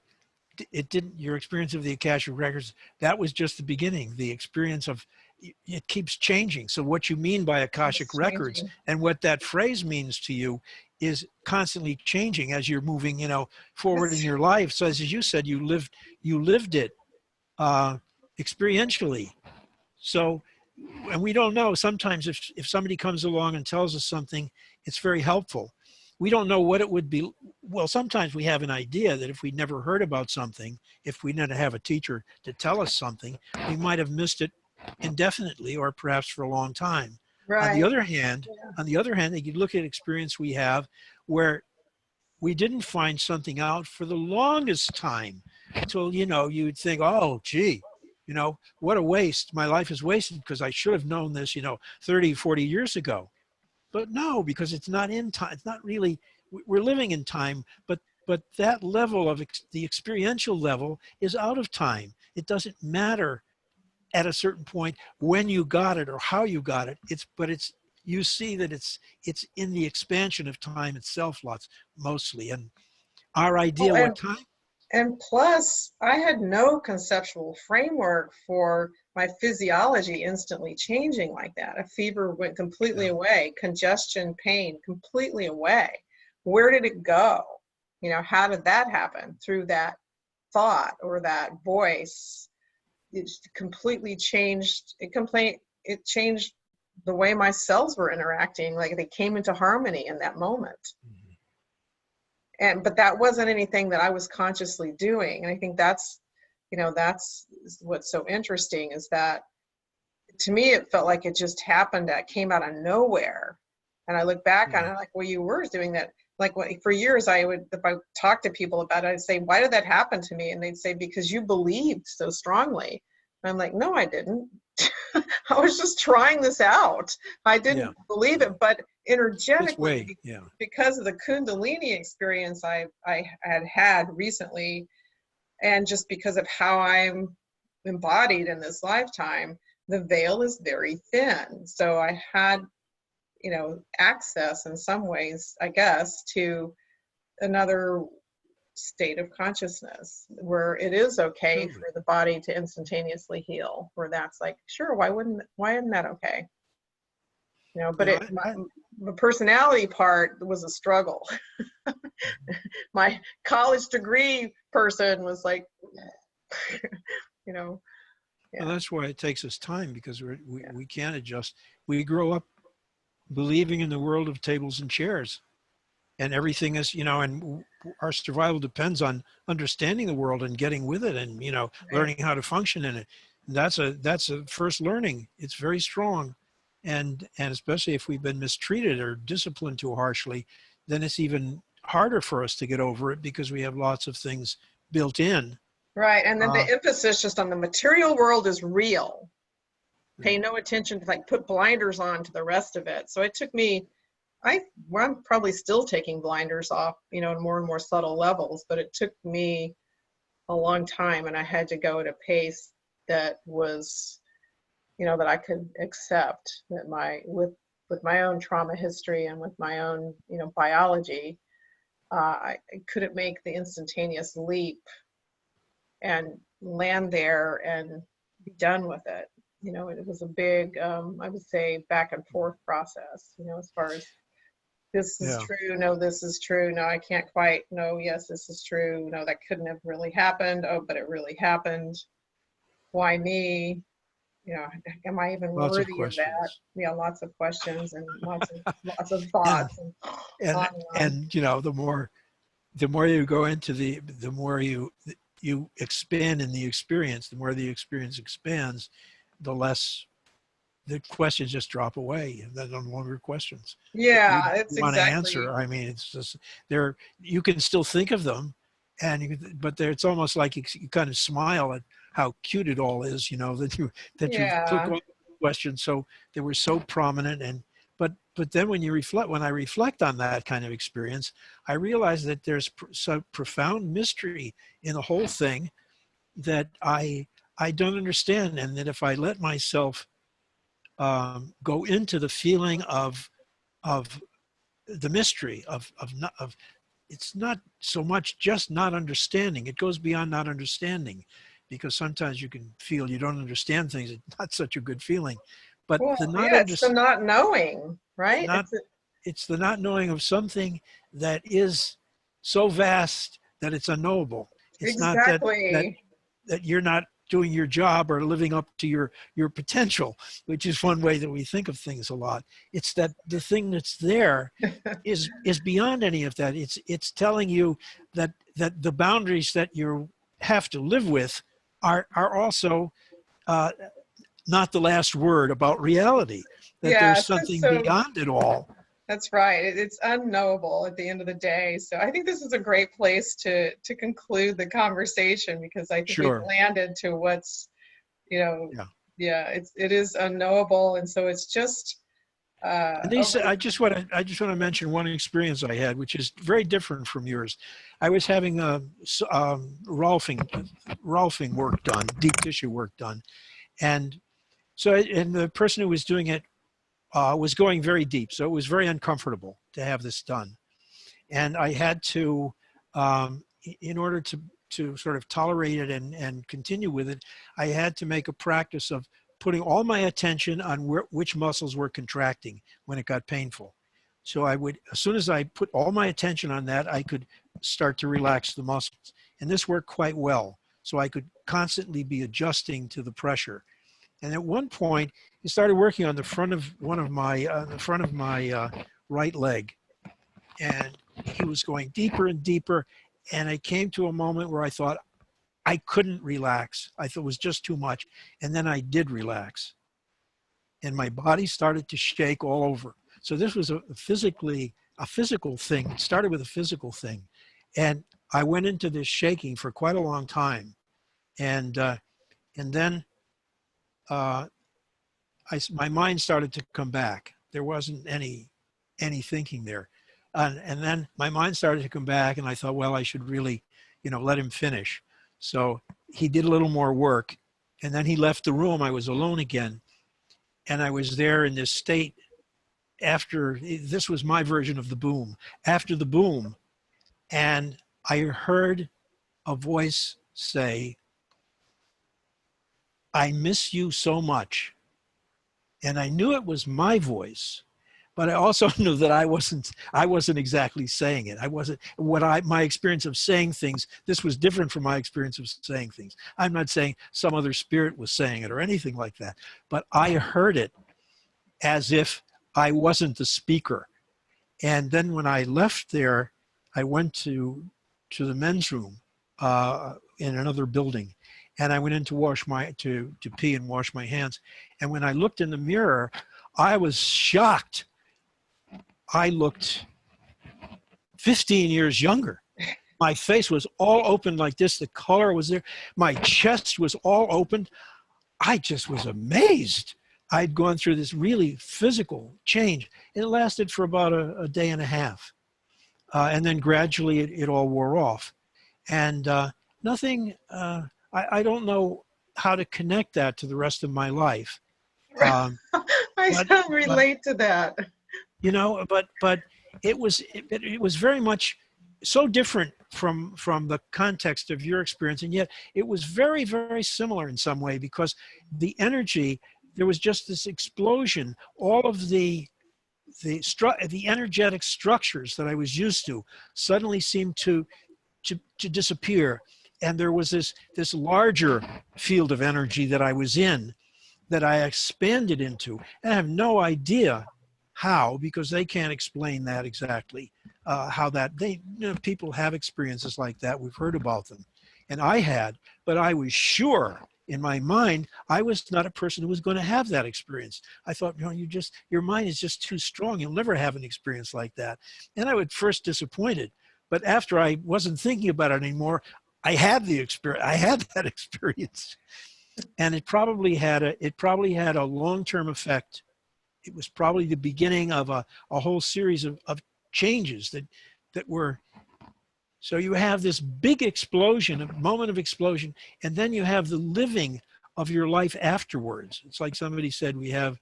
it didn't, your experience of the Akashic Records, that was just the beginning. The experience of it keeps changing. So what you mean by Akashic It's Records changing. and what that phrase means to you is constantly changing as you're moving, you know, forward in It's, your life. So as you said, you lived it uh, experientially. So, and we don't know, sometimes if somebody comes along and tells us something, it's very helpful. We don't know what it would be. Well, sometimes we have an idea that if we never heard about something, if we didn't have a teacher to tell us something, we might have missed it indefinitely or perhaps for a long time. On the right. other hand, you look at experience we have where we didn't find something out for the longest time until, you know, you'd think, oh, gee, you know, what a waste. My life is wasted because I should have known this, you know, 30, 40 years ago. But no, because it's not in time. It's not really, we're living in time, but that level of the experiential level is out of time. It doesn't matter at a certain point when you got it or how you got it. You see that it's in the expansion of time itself, mostly. And our Well, idea what time. and plus, I had no conceptual framework for my physiology instantly changing like that. A fever went completely Yeah. away, congestion, pain completely away. Where did it go? You know, how did that happen? Through that thought or that voice. It completely changed. It changed the way my cells were interacting. Like they came into harmony in that moment. But that wasn't anything that I was consciously doing. And I think that's, you know, that's what's so interesting, is that to me it felt like it just happened, that came out of nowhere. And I look back on Yeah. it like, well, you were doing that. Like for years, if I talk to people about it, I'd say, why did that happen to me? And they'd say, because you believed so strongly. And I'm like, no, I didn't. I was just trying this out. I Yeah. didn't believe Yeah. it, but This energetically, way. Yeah. because of the Kundalini experience I had recently, and just because of how I'm embodied in this lifetime, the veil is very thin. So I had, you know, access in some ways, I guess, to another state of consciousness where it is okay Totally. for the body to instantaneously heal, where that's like, sure, why isn't that okay? You know, but Yeah. the personality part was a struggle. My college degree person was like, you know, Well, yeah, that's why it takes us time, because yeah, we can't adjust. We grow up believing in the world of tables and chairs, and everything is, you know, and our survival depends on understanding the world and getting with it, and, you know, right. learning how to function in it. And that's a first learning. It's very strong, and especially if we've been mistreated or disciplined too harshly, then it's even harder for us to get over it because we have lots of things built in. Right. And then Uh, the emphasis just on the material world is real. yeah. Pay no attention to, like, put blinders on to the rest of it. So it took me well, I'm probably still taking blinders off, you know, in more and more subtle levels, but it took me a long time, and I had to go at a pace that was, you know, that I could accept, that with my own trauma history and with my own, you know, biology, I couldn't make the instantaneous leap and land there and be done with it. You know, it was a big, I would say, back and forth process, you know, as far as this is Yeah. true, no, this is true, no, I can't quite, no, yes, this is true, no, that couldn't have really happened, oh, but it really happened. Why me? You know, am I even Lots of worthy of that? questions. Yeah, lots of questions and lots of And thoughts and and on and on. and you know, the more you go into the more you expand in the experience, the more the experience expands, the less the questions just drop away, and they're no longer questions that you Yeah, it's want to answer. exactly. I mean, it's just they're you can still think of them, and but it's almost like you kind of smile at how cute it all is, you know, that you took Yeah, all the questions so they were so prominent. And but then when I reflect on that kind of experience, I realize that there's some profound mystery in the whole thing that I don't understand, and that if I let myself go into the feeling of the mystery of it's not so much just not understanding. It goes beyond not understanding, because sometimes you can feel you don't understand things. It's not such a good feeling, but well, the not yeah, under it's the not knowing, right? not it's the not knowing of something that is so vast that it's unknowable. It's not that Exactly. that you're not doing your job or living up to your potential, which is one way that we think of things a lot. It's that the thing that's there is beyond any of that. It's telling you that the boundaries that you have to live with are also uh, not the last word about reality. That there's Yes, that's something so, beyond it all. that's right. It's unknowable at the end of the day. So I think this is a great place to conclude the conversation, because I think we've Sure. landed to what's, you know, Yeah. yeah, it is unknowable, and so it's just And a these, I just want to mention one experience I had, which is very different from yours. I was having Rolfing work done, deep tissue work done, and and the person who was doing it was going very deep, so it was very uncomfortable to have this done, and I had to, in order to sort of tolerate it and continue with it, I had to make a practice of putting all my attention on which muscles were contracting when it got painful. So I would, as soon as I put all my attention on that, I could start to relax the muscles. And this worked quite well. So I could constantly be adjusting to the pressure. And at one point, he started working on the front of my right leg, and he was going deeper and deeper. And I came to a moment where I thought I couldn't relax. I thought it was just too much. And then I did relax, and my body started to shake all over. So this was a physical thing. It started with a physical thing. And I went into this shaking for quite a long time. And, and then uh, my mind started to come back. There wasn't any thinking there. And then my mind started to come back, and I thought, well, I should really, let him finish. So he did a little more work, and then he left the room. I was alone again, and I was there in this state after, this was my version of the boom, after the boom. And I heard a voice say, I miss you so much. And I knew it was my voice, but I also knew that I wasn't exactly saying it. I wasn't my experience of saying things. This was different from my experience of saying things. I'm not saying some other spirit was saying it or anything like that, but I heard it as if I wasn't the speaker. And then when I left there, I went to the men's room in another building, and I went in to to pee and wash my hands. And when I looked in the mirror, I was shocked. I looked 15 years younger. My face was all open like this. The color was there. My chest was all open. I just was amazed I'd gone through this really physical change. It lasted for about a day and a half. And then gradually it all wore off. And nothing, I don't know how to connect that to the rest of my life. Um, I but, so but, relate to that. you know, but it was very much so different from the context of your experience. And yet it was very, very similar in some way, because the energy, there was just this explosion. All of the energetic structures that I was used to suddenly seemed to disappear, and there was this larger field of energy that I was in, that I expanded into, and I have no idea how, because they can't explain that exactly. How that people have experiences like that. We've heard about them, and I had, but I was sure in my mind I was not a person who was going to have that experience. I thought, your mind is just too strong. You'll never have an experience like that. And I was first disappointed, but after I wasn't thinking about it anymore, I had the experience. I had that experience, and it probably had a long-term effect. It was probably the beginning of a whole series of changes that were. So you have this big explosion, a moment of explosion, and then you have the living of your life afterwards. It's like somebody said, you have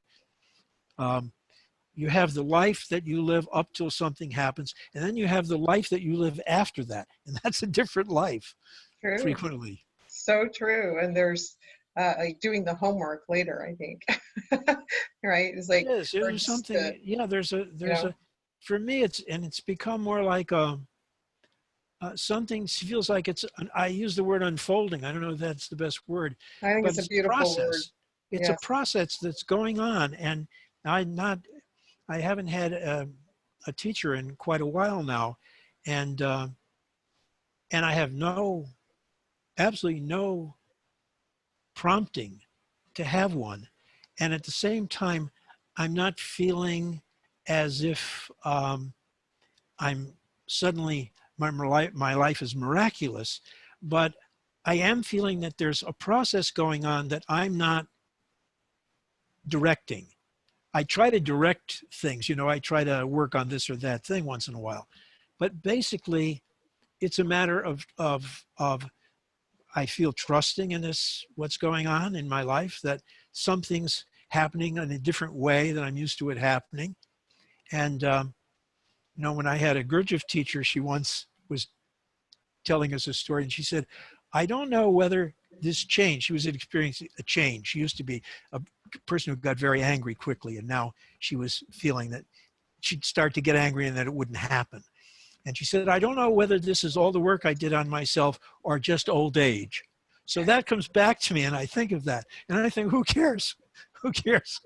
the life that you live up till something happens, and then you have the life that you live after that, and that's a different life. True. Frequently. So true. And there's like doing the homework later, I think. Right? It's like, There's something. Yeah, there's a. For me, it's become more like something feels like I use the word unfolding. I don't know if that's the best word. I think But it's a beautiful word. It's a process that's going on, and I haven't had a teacher in quite a while now, and I have absolutely no prompting to have one, and at the same time, I'm not feeling as if I'm suddenly my life is miraculous, but I am feeling that there's a process going on that I'm not directing. I try to direct things, I try to work on this or that thing once in a while, but basically it's a matter of I feel trusting in what's going on in my life, that something's happening in a different way than I'm used to it happening. And, when I had a Gurdjieff teacher, she once was telling us a story, and she said, I don't know whether this change, she was experiencing a change. She used to be a person who got very angry quickly, and now she was feeling that she'd start to get angry and that it wouldn't happen. And she said, I don't know whether this is all the work I did on myself or just old age. So that comes back to me, and I think of that. And I think, who cares? Who cares?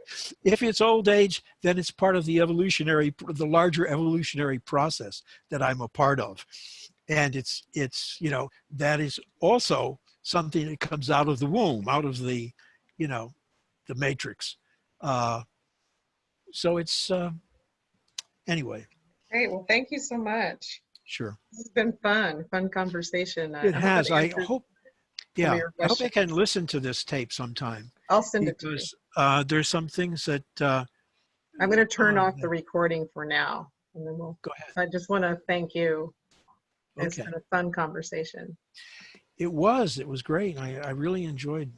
If it's old age, then it's part of the larger evolutionary process that I'm a part of. And it's that is also something that comes out of the womb, out of the matrix. So it's, anyway. Great. Well, thank you so much. Sure. This has been fun conversation. It has. I hope I can listen to this tape sometime. I'll send it to you. Because there's some things that I'm going to turn off the recording for now, and then we'll go ahead. I just want to thank you. It's Okay. been a fun conversation. It was great. I really enjoyed